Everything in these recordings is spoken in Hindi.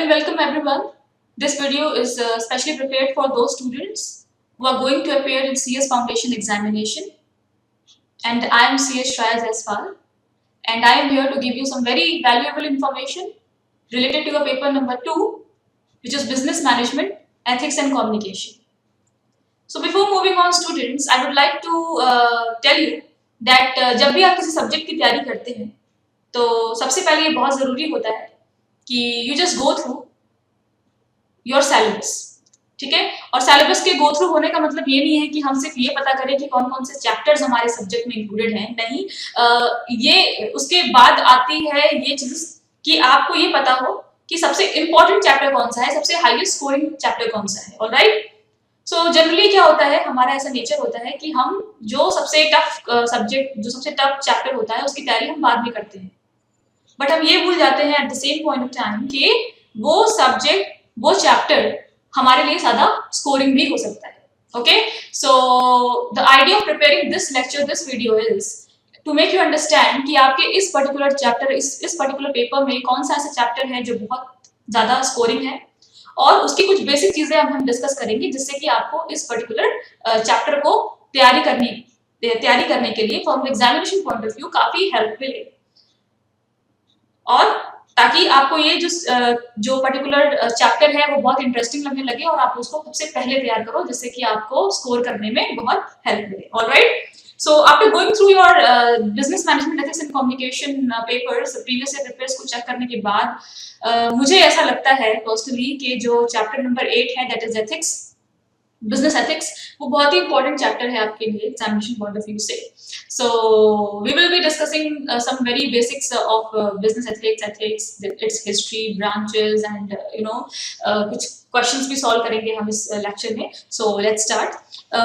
welcome everyone. This video is specially prepared for those students who are going to appear in CS Foundation examination. And I am CS Shreya Jaiswal, and I am here to give you some very valuable information related to your paper number 2, which is Business Management, Ethics and Communication. So before moving on students, I would like to tell you that जब भी आप किसी सब्जेक्ट की तैयारी करते हैं तो सबसे पहले ये बहुत ज़रूरी होता है कि you just go through your syllabus, ठीक है। और सिलेबस के गो थ्रू होने का मतलब ये नहीं है कि हम सिर्फ ये पता करें कि कौन कौन से चैप्टर्स हमारे सब्जेक्ट में इंक्लूडेड हैं, नहीं। ये उसके बाद आती है ये चीज कि आपको ये पता हो कि सबसे इंपॉर्टेंट चैप्टर कौन सा है, सबसे हाईएस्ट स्कोरिंग चैप्टर कौन सा है। ऑलराइट, सो जनरली क्या होता है, हमारा ऐसा नेचर होता है कि हम जो सबसे टफ सब्जेक्ट, जो सबसे टफ चैप्टर होता है उसकी तैयारी हम बाद में करते हैं, बट हम ये भूल जाते हैं at the same point of time कि वो सब्जेक्ट, वो चैप्टर हमारे लिए ज्यादा स्कोरिंग भी हो सकता है। Okay, so the idea of preparing this lecture, this video is to make you understand कि आपके इस पर्टिकुलर चैप्टर, इस पर्टिकुलर पेपर में कौन सा ऐसा चैप्टर है जो बहुत ज्यादा स्कोरिंग है, और उसकी कुछ बेसिक चीजें हम डिस्कस करेंगे जिससे कि आपको इस पर्टिकुलर चैप्टर को तैयारी करने के लिए from examination point of view काफी हेल्प मिले, और ताकि आपको ये जो पर्टिकुलर चैप्टर है वो बहुत इंटरेस्टिंग लगने लगे और आप उसको सबसे पहले तैयार करो, जिससे कि आपको स्कोर करने में बहुत हेल्प मिले। Alright, so after going through your business management ethics and communication papers, previous year papers को चेक करने के बाद मुझे ऐसा लगता है पर्सनली कि जो चैप्टर नंबर 8 है, that is ethics, business ethics, वो बहुत ही इंपॉर्टेंट चैप्टर है आपके लिए एग्जामिनेशन पॉइंट ऑफ व्यू से। So we will be discussing some very basics of business ethics, its history, branches and कुछ क्वेश्चंस भी सॉल्व करेंगे हम इस लेक्चर में। So let's start.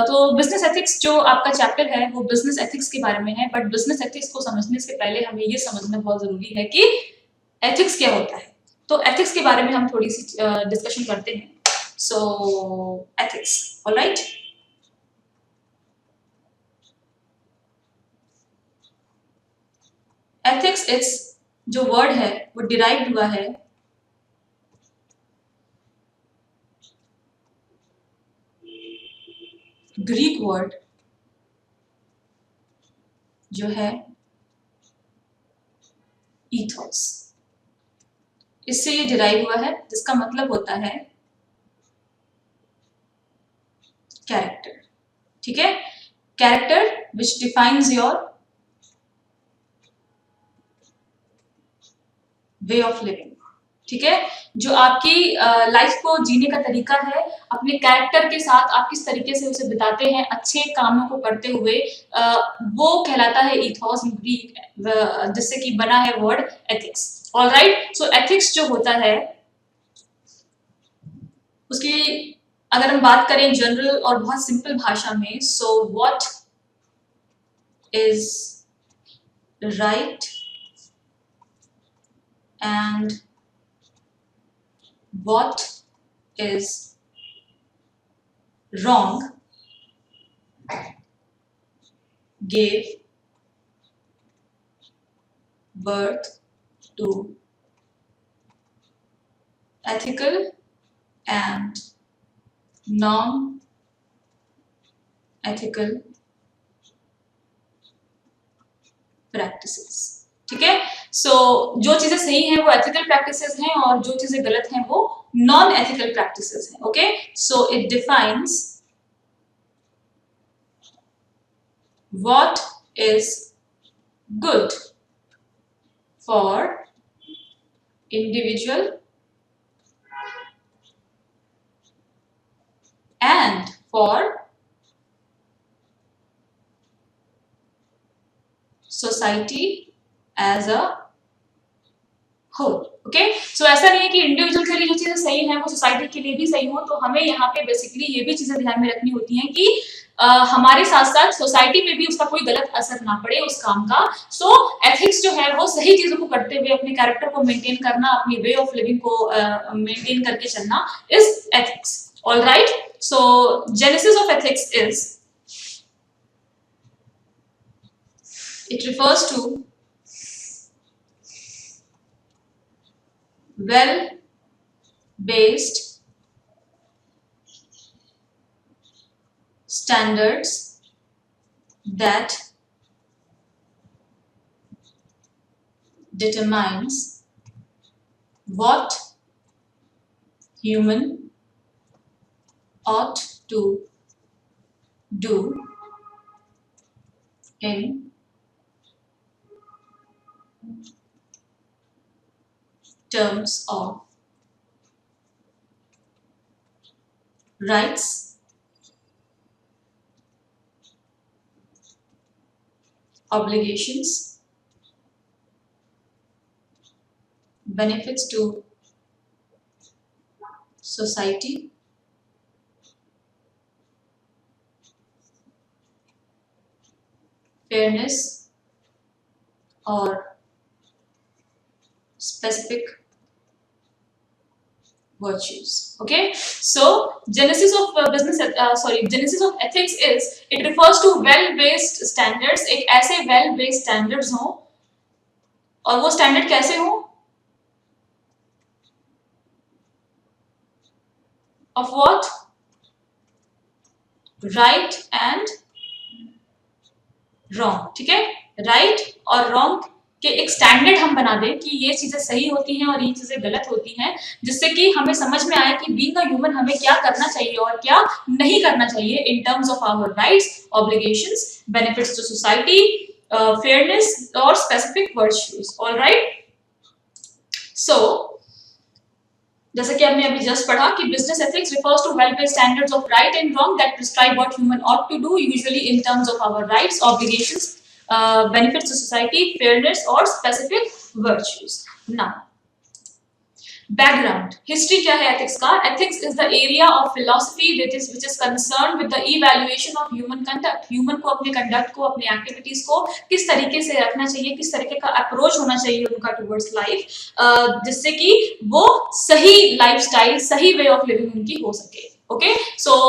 तो बिजनेस एथिक्स जो आपका चैप्टर है वो बिजनेस एथिक्स के बारे में है, बट बिजनेस एथिक्स को समझने से पहले हमें ये समझना बहुत जरूरी है कि एथिक्स क्या होता है। तो एथिक्स के बारे में हम थोड़ी सी डिस्कशन करते हैं। So ethics, all right. Ethics is जो वर्ड है वो डिराइव्ड हुआ है ग्रीक वर्ड जो है ईथोस, इससे ये डिराइव हुआ है, जिसका मतलब होता है कैरेक्टर। ठीक है, character which defines your way of living. ठीक है, जो आपकी लाइफ को जीने का तरीका है, अपने कैरेक्टर के साथ आप किस तरीके से उसे बिताते हैं अच्छे कामों को करते हुए, वो कहलाता है ईथोस इन ग्रीक, जिससे कि बना है वर्ड एथिक्स। ऑलराइट, सो एथिक्स जो होता है उसकी अगर हम बात करें जनरल और बहुत सिंपल भाषा में, so what is right and what is wrong gave birth to ethical and non-ethical practices। ठीक है, सो जो चीजें सही हैं वो एथिकल प्रैक्टिसेस हैं और जो चीजें गलत हैं वो नॉन एथिकल प्रैक्टिसेस हैं। Okay, so it defines what is good for individual and for society as a whole। Okay, so ऐसा नहीं है कि इंडिविजुअल के लिए जो चीजें सही हैं वो सोसाइटी के लिए भी सही हो, तो हमें यहाँ पे बेसिकली ये भी चीजें ध्यान में रखनी होती हैं कि हमारे साथ साथ सोसाइटी में भी उसका कोई गलत असर ना पड़े उस काम का। सो एथिक्स जो है वो सही चीजों को करते हुए अपने कैरेक्टर को मेंटेन करना, अपनी वे ऑफ लिविंग को मेंटेन करके चलना is ethics. Alright, so genesis of ethics is, it refers to well based standards that determines what human ought to do in terms of rights, obligations, benefits to society, fairness, or specific virtues. Okay, so genesis of ethics is it refers to well based standards. एक ऐसे well based standards हो और वो standard कैसे हो of what right and wrong. ठीक है, right और wrong कि एक स्टैंडर्ड हम बना दें कि ये चीजें सही होती हैं और ये चीजें गलत होती हैं, जिससे कि हमें समझ में आए कि बीइंग अ ह्यूमन हमें क्या करना चाहिए और क्या नहीं करना चाहिए in terms of our rights, obligations, benefits to society, fairness और स्पेसिफिक वर्च्यूज. ऑलराइट, सो जैसे कि हमने अभी जस्ट पढ़ा कि business ethics refers to well based standards of right and wrong that prescribe what human ought to do, usually in terms of our rights, obligations, benefits to society, fairness or specific virtues. Now, background history क्या है ethics का? Ethics is the area of philosophy which is concerned with the evaluation of human conduct. Human को अपने conduct को, अपने activities को किस तरीके से रखना चाहिए, किस तरीके का approach होना चाहिए उनका towards life, जिससे कि वो सही lifestyle, सही way of living उनकी हो सके. Okay, so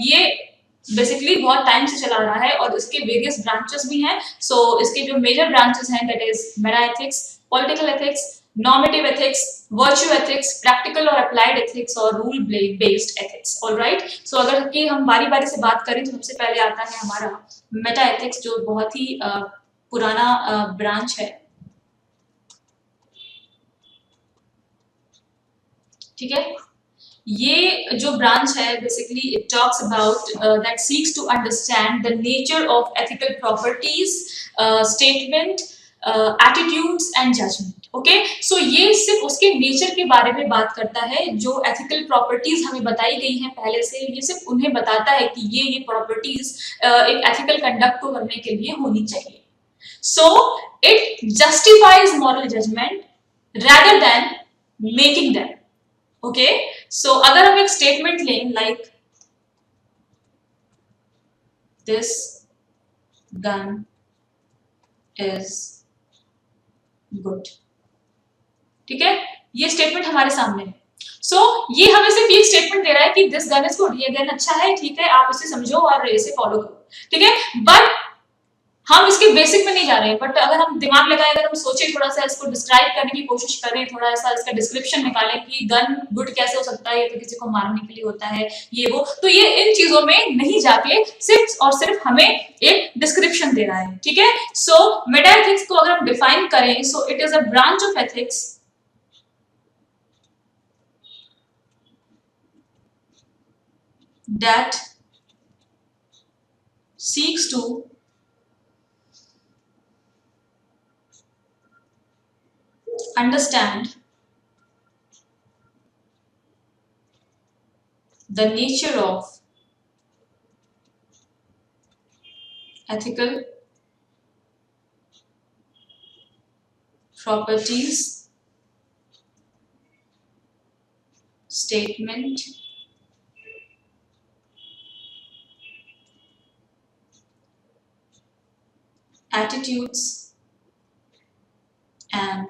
ये बेसिकली बहुत टाइम से चला रहा है और इसके वेरियस ब्रांचेस भी हैं. सो इसके जो मेजर ब्रांचेस हैं that is Meta ethics, political ethics, normative ethics, virtue ethics, practical और अप्लाइड एथिक्स और रूल बेस्ड एथिक्स. ऑलराइट, सो अगर कि हम बारी बारी से बात करें तो सबसे पहले आता है हमारा मेटा एथिक्स जो बहुत ही पुराना ब्रांच है. ठीक है, ये जो ब्रांच है basically it talks about that seeks to understand the nature of ethical properties, statement, attitudes and judgement. Okay, so ये सिर्फ उसके नेचर के बारे में बात करता है. जो एथिकल प्रॉपर्टीज हमें बताई गई हैं पहले से, ये सिर्फ उन्हें बताता है कि ये प्रॉपर्टीज एक एथिकल कंडक्ट को करने के लिए होनी चाहिए. So it justifies moral judgement rather than making them. Okay, so अगर हम एक स्टेटमेंट लें like this gun is good, ठीक है, ये स्टेटमेंट हमारे सामने है. सो ये हमें सिर्फ एक स्टेटमेंट दे रहा है कि दिस गन इज गुड, ये गन अच्छा है, ठीक है, आप इसे समझो और इसे फॉलो करो. ठीक है, बट हम इसके बेसिक में नहीं जा रहे हैं. बट अगर हम दिमाग लगाए, अगर हम सोचे थोड़ा सा इसको डिस्क्राइब करने की कोशिश करें, थोड़ा सा इसका डिस्क्रिप्शन निकालें कि गन गुड कैसे हो सकता है, ये तो किसी को मारने के लिए होता है, ये वो, तो ये इन चीजों में नहीं जाके सिर्फ और सिर्फ हमें एक डिस्क्रिप्शन दे रहा है. ठीक है, सो मेटा एथिक्स को अगर हम डिफाइन करें, सो it is a branch of ethics that seeks to understand the nature of ethical properties, statement, attitudes and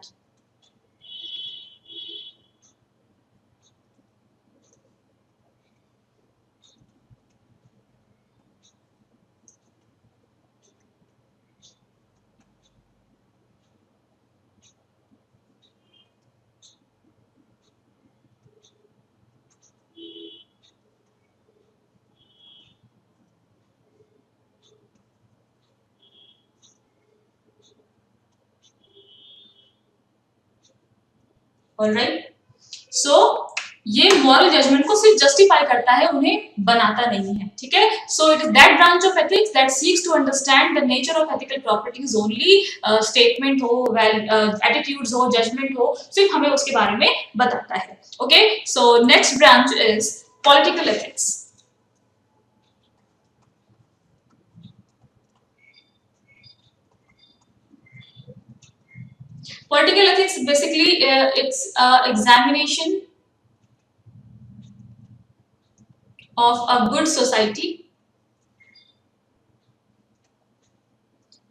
alright, so ये मॉरल जजमेंट को सिर्फ जस्टिफाई करता है, उन्हें बनाता नहीं है, ठीक है। So it is that branch of ethics that seeks to understand the nature of ethical properties only. Statement हो, एटीट्यूड्स हो, जजमेंट हो, सिर्फ हमें उसके बारे में बताता है। Okay, so next branch is political ethics. Political ethics basically it's examination of a good society।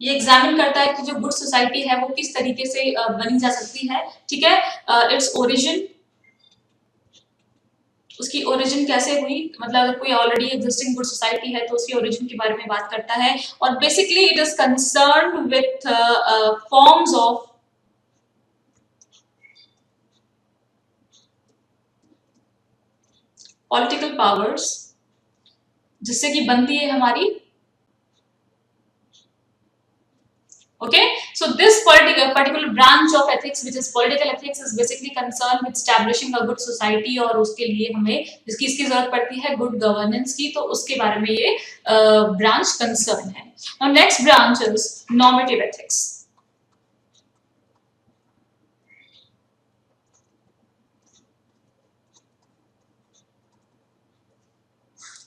ये एग्जामिन करता है कि जो गुड सोसाइटी है वो किस तरीके से बनी जा सकती है, ठीक है। इट्स ओरिजिन, उसकी ओरिजिन कैसे हुई, मतलब अगर कोई ऑलरेडी एग्जिस्टिंग गुड सोसाइटी है तो उसकी ओरिजिन के बारे में बात करता है। और basically it is concern with forms of political powers, जिससे कि बनती है हमारी। Okay, so this particular branch of ethics, which is political ethics, is basically concerned with establishing a good society, और उसके लिए हमें इसकी जरूरत पड़ती है गुड गवर्नेंस की, तो उसके बारे में ये ब्रांच कंसर्न है। Now next branch is normative ethics।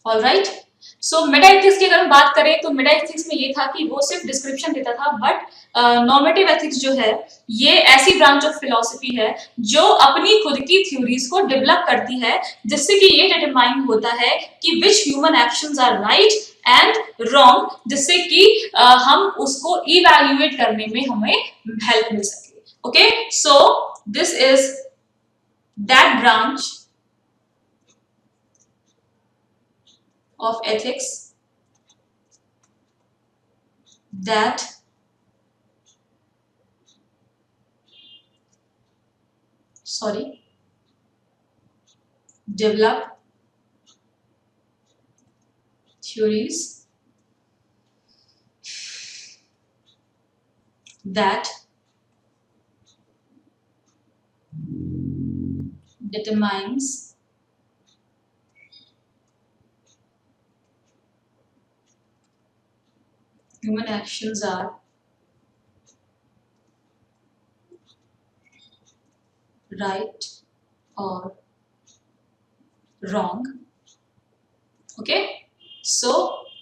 All right, so Meta ethics की अगर हम बात करें तो मेटा एथिक्स में ये था कि वो सिर्फ डिस्क्रिप्शन देता था, बट नॉर्मेटिव एथिक्स जो है ये ऐसी ब्रांच ऑफ फिलॉसफी है जो अपनी खुद की थ्योरीज को डेवलप करती है, जिससे कि ये डिटरमाइन होता है कि which human actions are right and wrong, जिससे कि हम उसको इवैल्यूएट करने में हमें हेल्प मिल सके। Okay, so this is that branch of ethics that develop theories that determines human actions are right or wrong। Okay, so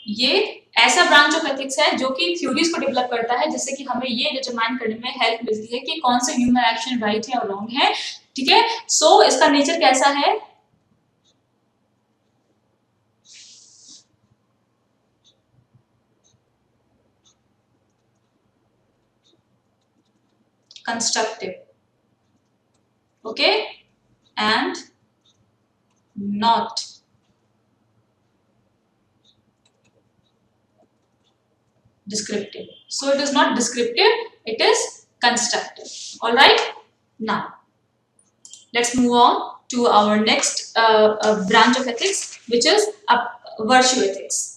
ये ऐसा ब्रांच ऑफ एथिक्स है जो कि थ्योरीज को डेवलप करता है, जिससे कि हमें ये डिटरमाइन करने में हेल्प मिलती है कि कौन से ह्यूमन एक्शन राइट है और रॉन्ग है, ठीक है। सो इसका नेचर कैसा है, constructive, okay, and not descriptive। So it is not descriptive, it is constructive। All right, now let's move on to our next branch of ethics, which is virtue ethics।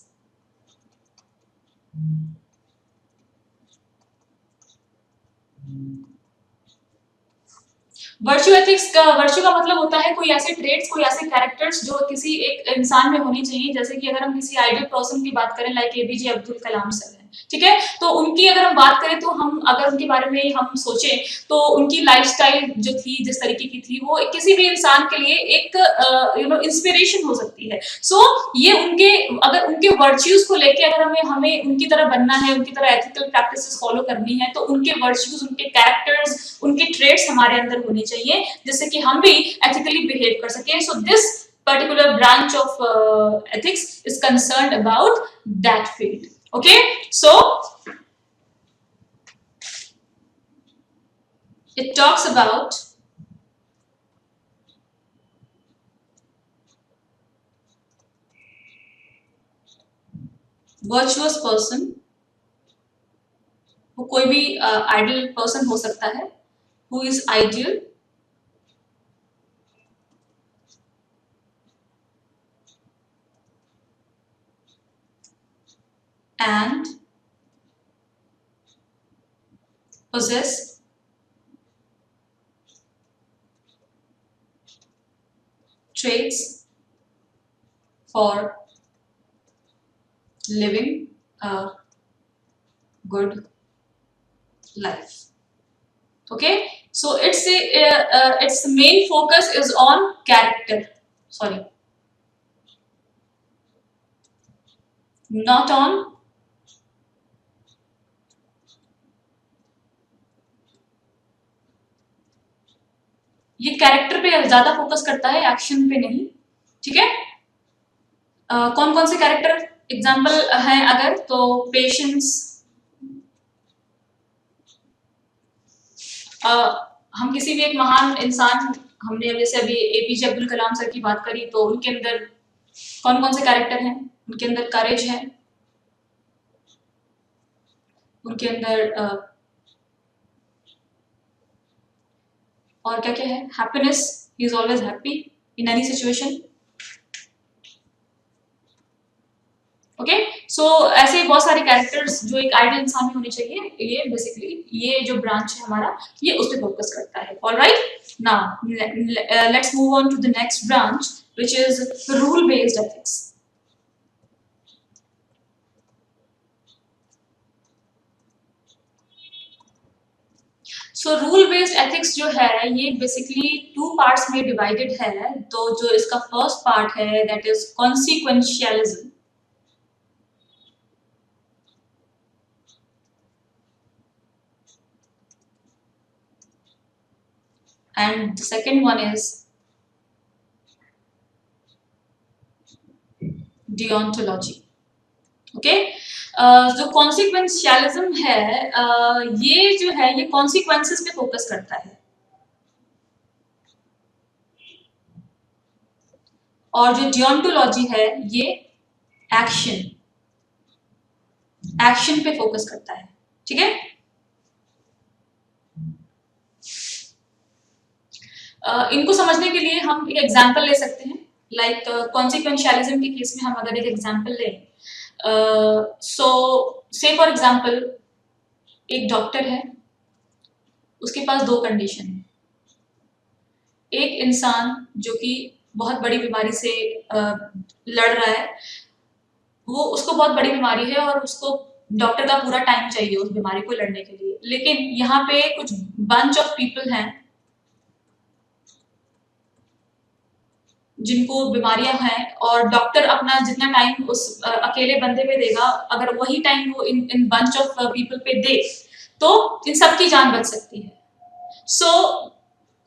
Virtue ethics का, वर्च्यू का मतलब होता है कोई ऐसे ट्रेड्स, कोई ऐसे कैरेक्टर्स जो किसी एक इंसान में होनी चाहिए। जैसे कि अगर हम किसी आइडियल पर्सन की बात करें, like APJ Abdul Kalam sir हैं, ठीक है, तो उनकी अगर हम बात करें तो हम अगर उनके बारे में हम सोचें तो उनकी लाइफस्टाइल जो थी, जिस तरीके की थी, वो किसी भी इंसान के लिए एक इंस्पिरेशन हो सकती है। सो ये उनके, अगर उनके वर्च्यूज को लेके अगर हमें उनकी तरह बनना है, उनकी तरह एथिकल प्रैक्टिसेस फॉलो करनी है, तो उनके वर्च्यूज, उनके कैरेक्टर्स, उनके ट्रेड्स हमारे अंदर होने चाहिए, जिससे कि हम भी एथिकली बिहेव कर सकें। So this particular branch of ethics is concerned about that field। Okay, so it talks about virtuous person, वो कोई भी आइडियल पर्सन हो सकता है, who is ideal and possess traits for living a good life. Okay, so its main focus is on character, sorry, not on ये कैरेक्टर पे ज्यादा फोकस करता है, एक्शन पे नहीं। ठीक है, कौन कौन से कैरेक्टर एग्जाम्पल हैं अगर, तो पेशेंस, हम किसी भी एक महान इंसान, हमने जैसे अभी एपीजे अब्दुल कलाम सर की बात करी, तो उनके अंदर कौन कौन से कैरेक्टर हैं? उनके अंदर करेज है, उनके अंदर और क्या क्या है, happiness, he is always happy in any situation. Okay, so ऐसे बहुत सारे कैरेक्टर्स जो एक आइडियल इंसान में होने चाहिए, ये बेसिकली ये जो ब्रांच है हमारा, ये उस पर फोकस करता है। Alright, now let's move on to the next branch which is rule based ethics. So rule based ethics जो है ये बेसिकली 2 पार्ट्स में डिवाइडेड है। तो जो इसका फर्स्ट पार्ट है that is consequentialism, and the second one is deontology. Okay, जो कॉन्सिक्वेंशियलिज्म है ये जो है ये कॉन्सिक्वेंसेस पे फोकस करता है, और जो डियोंटोलॉजी है ये एक्शन पे फोकस करता है। ठीक है, इनको समझने के लिए हम एक एग्जांपल ले सकते हैं। लाइक कॉन्सिक्वेंशियलिज्म के केस में हम अगर एक एग्जांपल लें, सो से फॉर एग्जांपल एक डॉक्टर है, उसके पास 2 कंडीशन है। एक इंसान जो कि बहुत बड़ी बीमारी से लड़ रहा है, वो उसको बहुत बड़ी बीमारी है और उसको डॉक्टर का पूरा टाइम चाहिए उस बीमारी को लड़ने के लिए, लेकिन यहाँ पे कुछ बंच ऑफ पीपल हैं जिनको बीमारियां हैं, और डॉक्टर अपना जितना टाइम उस अकेले बंदे पे देगा, अगर वही टाइम वो इन बंच ऑफ पीपल पे दे तो इन सबकी जान बच सकती है। सो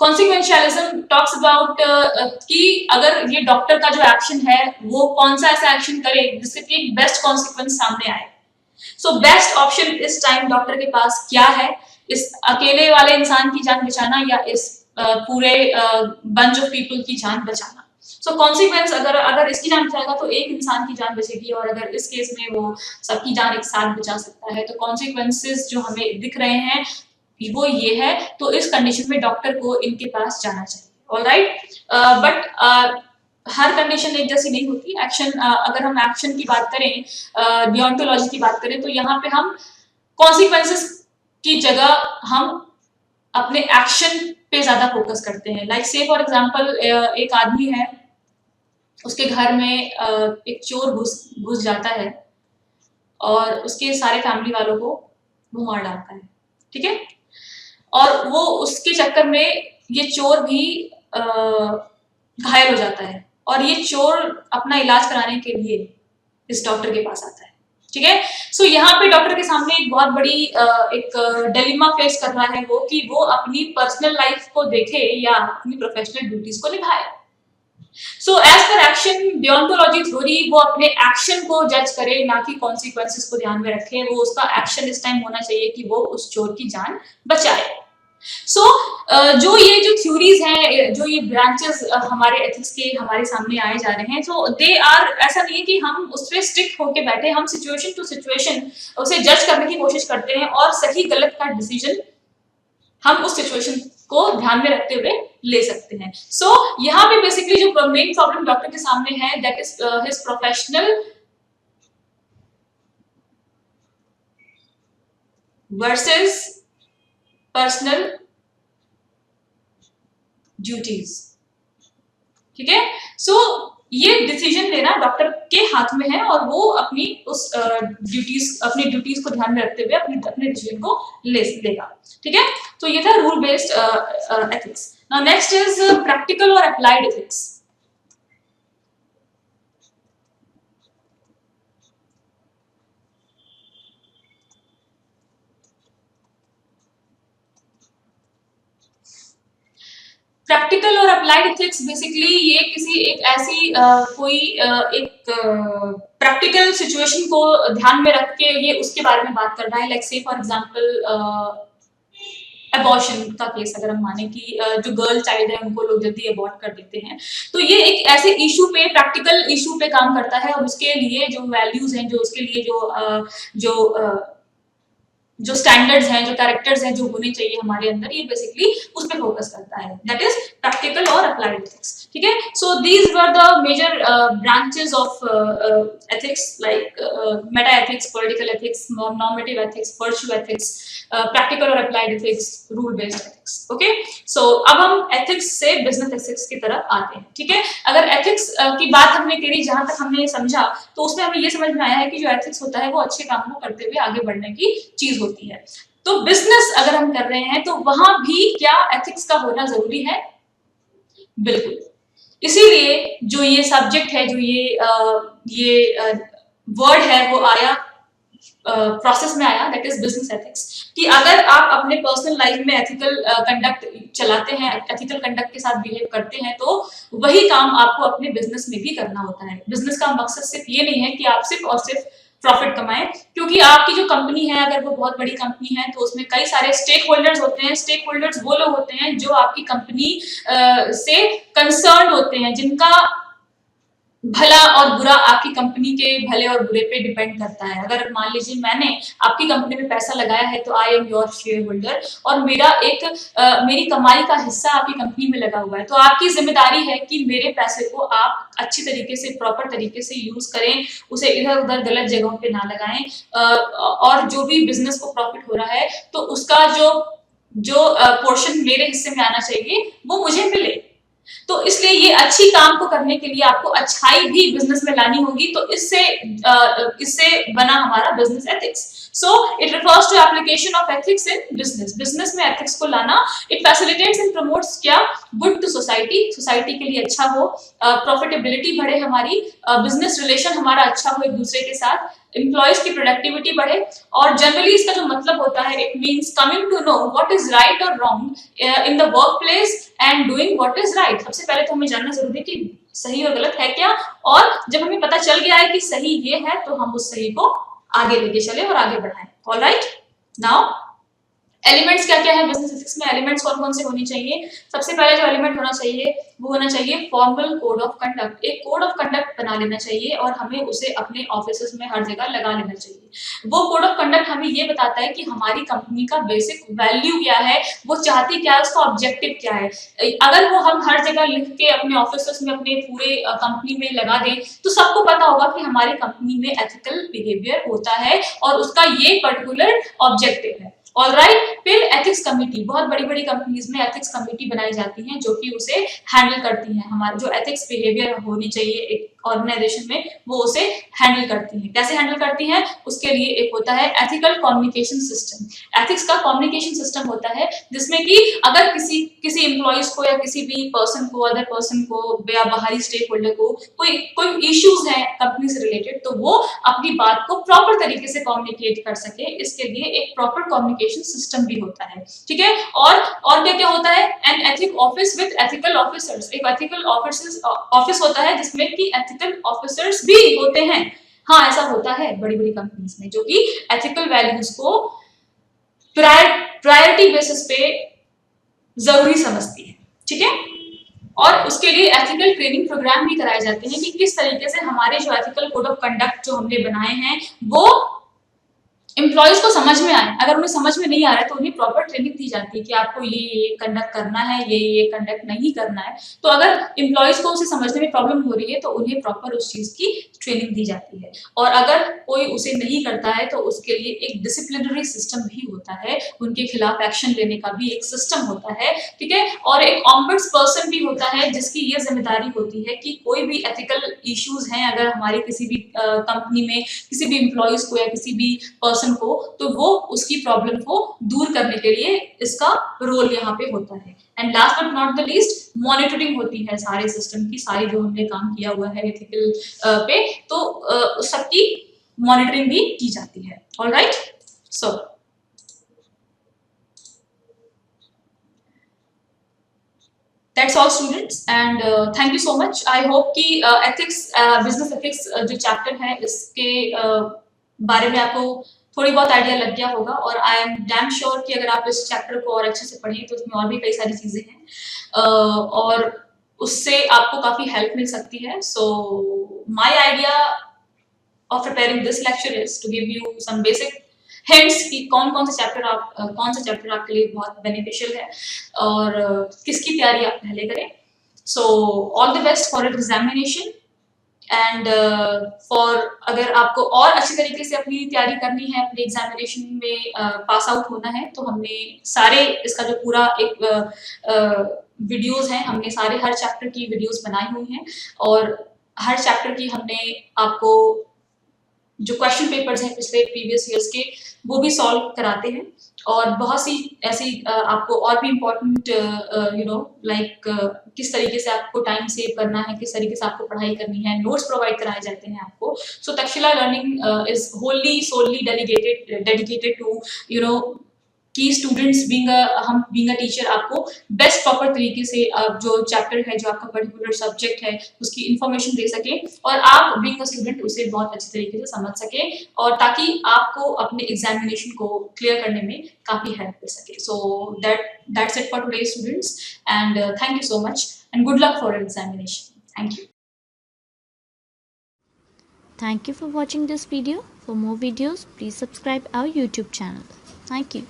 कॉन्सिक्वेंशियलिज्म टॉक्स अबाउट कि अगर ये डॉक्टर का जो एक्शन है वो कौन सा ऐसा एक्शन करे जिससे कि एक बेस्ट कॉन्सिक्वेंस सामने आए। सो बेस्ट ऑप्शन इस टाइम डॉक्टर के पास क्या है, इस अकेले वाले इंसान की जान बचाना या इस पूरे बंच ऑफ पीपल की जान बचाना। सो कॉन्सिक्वेंस अगर इसकी जान बचाएगा तो एक इंसान की जान बचेगी, और अगर इस केस में वो सबकी जान एक साथ बचा सकता है, तो कॉन्सिक्वेंसेस जो हमें दिख रहे हैं वो ये है। तो इस कंडीशन में डॉक्टर को इनके पास जाना चाहिए। ऑलराइट, बट हर कंडीशन एक जैसी नहीं होती। एक्शन, अगर हम एक्शन की बात करें, डियोंटोलॉजी की बात करें, तो यहाँ पे हम कॉन्सिक्वेंसेस की जगह हम अपने एक्शन पे ज्यादा फोकस करते हैं। लाइक से फॉर एग्जांपल एक आदमी है, उसके घर में एक चोर घुस जाता है और उसके सारे फैमिली वालों को वो मार डालता है। ठीक है, और वो उसके चक्कर में ये चोर भी घायल हो जाता है, और ये चोर अपना इलाज कराने के लिए इस डॉक्टर के पास आता है। ठीक है, सो यहाँ पे डॉक्टर के सामने एक बहुत बड़ी एक डिलेमा फेस कर रहा है वो, कि वो अपनी पर्सनल लाइफ को देखे या अपनी प्रोफेशनल ड्यूटीज को निभाए। So as per action deontology theory, वो अपने एक्शन को जज करे, ना कि कॉन्सिक्वेंसेस को ध्यान में रखे। वो उसका एक्शन इस टाइम होना चाहिए कि वो उस चोर की जान बचाए। सो जो ये जो थ्योरीज हैं, जो ये ब्रांचेस हमारे एथिक्स के हमारे सामने आए जा रहे हैं, सो दे आर, ऐसा नहीं है कि हम उस पर स्टिक होके बैठे, हम सिचुएशन टू सिचुएशन उसे जज करने की कोशिश करते हैं, और सही गलत का डिसीजन हम उस सिचुएशन को ध्यान में रखते हुए ले सकते हैं। सो यहाँ पे बेसिकली जो मेन प्रॉब्लम डॉक्टर के सामने है that is his professional versus personal duties. ठीक है। सो ये डिसीजन लेना डॉक्टर के हाथ में है और वो अपनी उस अपनी ड्यूटीज को ध्यान में रखते हुए अपने डिसीजन को लेगा। ठीक है, तो ये था rule based ethics. Now next is practical और अप्लाइड एथिक्स। प्रैक्टिकल और अप्लाइड एथिक्स बेसिकली ये किसी एक ऐसी कोई एक प्रैक्टिकल सिचुएशन को ध्यान में रख के ये उसके बारे में बात कर रहा है। लाइक से फॉर एग्जांपल अबॉर्शन का केस अगर हम माने कि जो गर्ल चाइल्ड है उनको लोग जल्दी अबॉर्ट कर देते हैं, तो ये एक ऐसे इशू पे, प्रैक्टिकल इशू पे काम करता है और उसके लिए जो वैल्यूज हैं, जो उसके लिए जो स्टैंडर्ड्स हैं, जो कैरेक्टर्स हैं, जो होने चाहिए हमारे अंदर, ये बेसिकली उस पर फोकस करता है। दैट इज प्रैक्टिकल और अप्लाइड एथिक्स। ठीक है, so these were the major branches of ethics, like meta ethics, political ethics, normative ethics, virtual ethics, practical और applied ethics, rule based ethics. Okay, so अब हम एथिक्स से बिजनेस एथिक्स की तरफ आते हैं। ठीक है, अगर एथिक्स की बात हमने करी, जहां तक हमने समझा, तो उसमें हमें ये समझ में आया है कि जो एथिक्स होता है वो अच्छे काम को करते हुए आगे बढ़ने की चीज होती है। तो बिजनेस अगर हम कर रहे हैं तो वहां भी क्या एथिक्स का होना जरूरी है? बिल्कुल। इसीलिए जो ये सब्जेक्ट है, जो ये वर्ड है, वो आया प्रोसेस में आया, दैट इज बिजनेस एथिक्स। कि अगर आप अपने पर्सनल लाइफ में एथिकल कंडक्ट चलाते हैं, एथिकल कंडक्ट के साथ बिहेव करते हैं, तो वही काम आपको अपने बिजनेस में भी करना होता है। बिजनेस का मकसद सिर्फ ये नहीं है कि आप सिर्फ और सिर्फ प्रॉफिट कमाएं, क्योंकि आपकी जो कंपनी है, अगर वो बहुत बड़ी कंपनी है, तो उसमें कई सारे स्टेक होल्डर्स होते हैं। स्टेक होल्डर्स वो लोग होते हैं जो आपकी कंपनी से कंसर्न होते हैं, जिनका भला और बुरा आपकी कंपनी के भले और बुरे पे डिपेंड करता है। अगर मान लीजिए मैंने आपकी कंपनी में पैसा लगाया है, तो I am your share holder और मेरी कमाई का हिस्सा आपकी कंपनी में लगा हुआ है, तो आपकी जिम्मेदारी है कि मेरे पैसे को आप अच्छी तरीके से, प्रॉपर तरीके से यूज करें, उसे इधर उधर गलत जगहों पे ना लगाएं, और जो भी बिजनेस को प्रॉफिट हो रहा है, तो उसका जो पोर्शन मेरे हिस्से में आना चाहिए वो मुझे मिले। तो इसलिए ये अच्छी काम को करने के लिए आपको अच्छाई भी बिजनेस में लानी होगी। तो इससे बना हमारा business ethics. So it refers to application of ethics in business. Business में एथिक्स को लाना, इट फैसिलिटेट्स एंड प्रमोट्स क्या, गुड टू सोसाइटी, सोसाइटी के लिए अच्छा हो, प्रॉफिटेबिलिटी बढ़े हमारी, बिजनेस रिलेशन हमारा अच्छा हो एक दूसरे के साथ, एम्प्लॉयज की प्रोडक्टिविटी बढ़े, और जनरली इसका जो मतलब होता है, it means coming to know what is right और wrong in the work place and doing what is right. सबसे पहले तो हमें जानना जरूरी है कि सही और गलत है क्या, और जब हमें पता चल गया है कि सही ये है, तो हम उस सही को आगे लेके चले और आगे बढ़ाएं। ऑलराइट, नाउ एलिमेंट्स क्या क्या है बिजनेस एथिक्स में? एलिमेंट्स कौन कौन से होने चाहिए? सबसे पहले जो एलिमेंट होना चाहिए वो होना चाहिए फॉर्मल कोड ऑफ कंडक्ट। एक कोड ऑफ कंडक्ट बना लेना चाहिए और हमें उसे अपने ऑफिस में हर जगह लगा लेना चाहिए। वो कोड ऑफ कंडक्ट हमें ये बताता है कि हमारी कंपनी का बेसिक वैल्यू क्या है, वो चाहती क्या है, उसका ऑब्जेक्टिव क्या है। अगर वो हम हर जगह लिख के अपने ऑफिस में, अपने पूरे कंपनी में लगा दें, तो सबको पता होगा कि हमारी कंपनी में एथिकल बिहेवियर होता है और उसका ये पर्टिकुलर ऑब्जेक्टिव है। ऑलराइट, फिर एथिक्स कमेटी, बहुत बड़ी बड़ी कंपनीज में एथिक्स कमेटी बनाई जाती है जो कि उसे हैंडल करती है। हमारे जो एथिक्स बिहेवियर होनी चाहिए एक ऑर्गेनाइजेशन में, वो उसे हैंडल करती है। कैसे हैंडल करती है? उसके लिए एक होता है एथिकल कम्युनिकेशन सिस्टम। एथिक्स का कम्युनिकेशन सिस्टम होता है जिसमें कि अगर किसी एम्प्लॉयज को या किसी भी पर्सन को, अदर पर्सन को या बाहरी स्टेक होल्डर को कोई इश्यूज है कंपनी से रिलेटेड, तो वो अपनी बात को प्रॉपर तरीके से कम्युनिकेट कर सके, इसके लिए एक प्रॉपर कम्युनिकेशन सिस्टम भी होता है। ठीक है, और क्या क्या होता है? An ethic office with ethical officers. एक एथिकल ऑफिस होता है जिसमें कि एथिकल ऑफिसर्स भी होते हैं। हाँ, ऐसा होता है बड़ी बड़ी कंपनीज में, जो कि एथिकल वैल्यूज को प्रायोरिटी बेसिस पे जरूरी समझती है। ठीक है, और उसके लिए एथिकल ट्रेनिंग प्रोग्राम भी कराए जाते हैं कि किस तरीके से हमारे जो एथिकल कोड ऑफ कंडक्ट जो हमने बनाए हैं वो एम्प्लॉयज को समझ में आए। अगर उन्हें समझ में नहीं आ रहा है तो उन्हें प्रॉपर ट्रेनिंग दी जाती है कि आपको ये कंडक्ट करना है, ये कंडक्ट नहीं करना है। तो अगर एम्प्लॉयज को उसे समझने में प्रॉब्लम हो रही है तो उन्हें प्रॉपर उस चीज की ट्रेनिंग दी जाती है। और अगर कोई उसे नहीं करता है तो उसके लिए एक डिसिप्लिनरी सिस्टम भी होता है, उनके खिलाफ एक्शन लेने का भी एक सिस्टम होता है, ठीक है। और एक ऑम्बड्स पर्सन भी होता है जिसकी ये जिम्मेदारी होती है कि कोई भी एथिकल इश्यूज हैं अगर हमारी किसी भी कंपनी में किसी भी एम्प्लॉयज को या किसी भी पर्सन को, तो वो उसकी प्रॉब्लम को दूर करने के लिए इसका रोल यहाँ पे होता है। And last but not the least, monitoring होती है सारे सिस्टम की, सारी जो हमने काम किया हुआ है एथिकल पे, तो उस सबकी मॉनिटरिंग भी की जाती है। Alright, so that's all students, and thank you so much. I hope कि एथिक्स, बिजनेस एथिक्स जो चैप्टर है इसके बारे में आपको थोड़ी बहुत आइडिया लग गया होगा, और आई एम डैम श्योर कि अगर आप इस चैप्टर को और अच्छे से पढ़ें तो उसमें और भी कई सारी चीजें हैं और उससे आपको काफी हेल्प मिल सकती है। So my idea of preparing this lecture is to give you some basic hints कि कौन कौन से चैप्टर आप कौन सा चैप्टर आपके लिए बहुत बेनिफिशियल है और किसकी तैयारी आप पहले करें। So all the best for examination, and for अगर आपको और अच्छी तरीके से अपनी तैयारी करनी है, अपने एग्जामिनेशन में पास आउट होना है, तो हमने सारे इसका जो पूरा एक वीडियोस हैं, हमने सारे हर चैप्टर की वीडियोस बनाई हुई हैं और हर चैप्टर की हमने आपको जो क्वेश्चन पेपर्स हैं पिछले प्रीवियस ईयर्स के वो भी सॉल्व कराते हैं, और बहुत सी ऐसी आपको और भी इम्पोर्टेंट यू नो लाइक किस तरीके से आपको टाइम सेव करना है, किस तरीके से आपको पढ़ाई करनी है, नोट्स प्रोवाइड कराए जाते हैं आपको। So Takshashila learning is wholly solely dedicated to you know कि स्टूडेंट्स हम बीइंग अ टीचर आपको बेस्ट प्रॉपर तरीके से जो चैप्टर है, जो आपका पर्टिकुलर सब्जेक्ट है, उसकी इंफॉर्मेशन दे सके और आप बीइंग अ स्टूडेंट उसे बहुत अच्छी तरीके से समझ सके, और ताकि आपको अपने एग्जामिनेशन को क्लियर करने में काफी हेल्प कर सके। So that's it for today students, and thank you so much and good luck for examination. Thank you. Thank you for watching this video. For more videos, please subscribe our YouTube channel. Thank you.